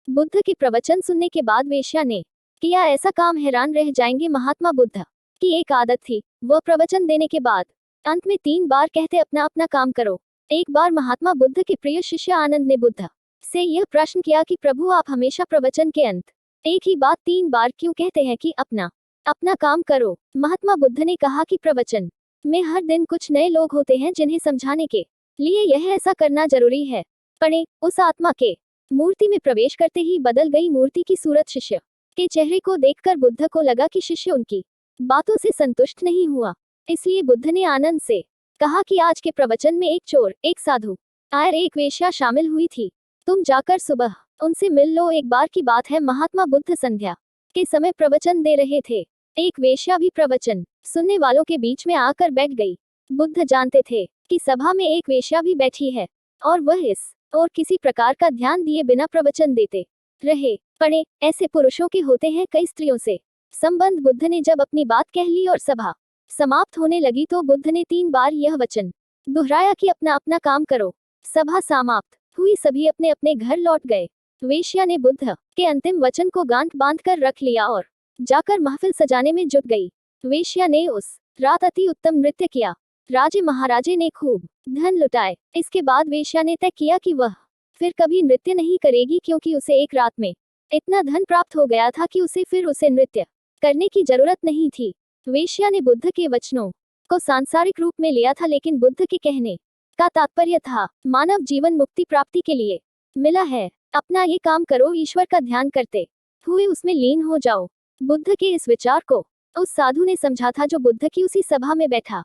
बुद्ध के प्रवचन सुनने के बाद वेश्या ने किया ऐसा काम, हैरान रह जाएंगे। महात्मा बुद्ध की एक आदत थी, वह प्रवचन देने के बाद अंत में 3 बार कहते अपना अपना काम करो। एक बार महात्मा बुद्ध के प्रिय शिष्य आनंद ने बुद्ध से यह प्रश्न किया कि प्रभु, आप हमेशा प्रवचन के अंत एक ही बात 3 बार क्यों कहते हैं कि अपना अपना काम करो? महात्मा बुद्ध ने कहा कि प्रवचन में हर दिन कुछ नए लोग होते हैं जिन्हें समझाने के लिए यह ऐसा करना जरूरी है। पढ़े, उस आत्मा के मूर्ति में प्रवेश करते ही बदल गई मूर्ति की सूरत। शिष्य के चेहरे को देखकर बुद्ध को लगा कि शिष्य उनकी बातों से संतुष्ट नहीं हुआ। इसलिए बुद्ध ने आनंद से कहा कि आज के प्रवचन में एक चोर, एक साधु और एक वेश्या शामिल हुई थी। तुम जाकर सुबह उनसे मिल लो। एक बार की बात है, महात्मा बुद्ध संध्या के समय प्रवचन दे रहे थे। एक वेश्या भी प्रवचन सुनने वालों के बीच में आकर बैठ गई। बुद्ध जानते थे कि सभा में एक वेश्या भी बैठी है और वह इस और किसी प्रकार का ध्यान दिए बिना प्रवचन देते रहे। पढ़े, ऐसे पुरुषों के होते हैं कई स्त्रियों से संबंध। बुद्ध ने जब अपनी बात कह ली और सभा समाप्त होने लगी तो बुद्ध ने 3 बार यह वचन दोहराया कि अपना अपना काम करो। सभा समाप्त हुई, सभी अपने अपने घर लौट गए। वेश्या ने बुद्ध के अंतिम वचन को गांठ बांधकर रख लिया और जाकर महफिल सजाने में जुट गई। वेश्या ने उस रात अति उत्तम नृत्य किया। राजे महाराजे ने खूब धन लुटाए। इसके बाद वेश्या ने तय किया कि वह फिर कभी नृत्य नहीं करेगी, क्योंकि उसे एक रात में इतना धन प्राप्त हो गया था कि उसे नृत्य करने की जरूरत नहीं थी। वेश्या ने बुद्ध के वचनों को सांसारिक रूप में लिया था, लेकिन बुद्ध के कहने का तात्पर्य था मानव जीवन मुक्ति प्राप्ति के लिए मिला है। अपना ये काम करो, ईश्वर का ध्यान करते हुए उसमें लीन हो जाओ। बुद्ध के इस विचार को उस साधु ने समझा था जो बुद्ध की उसी सभा में बैठा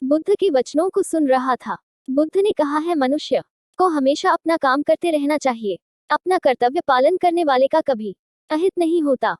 बुद्ध के वचनों को सुन रहा था। बुद्ध ने कहा है, मनुष्य को हमेशा अपना काम करते रहना चाहिए। अपना कर्तव्य पालन करने वाले का कभी अहित नहीं होता।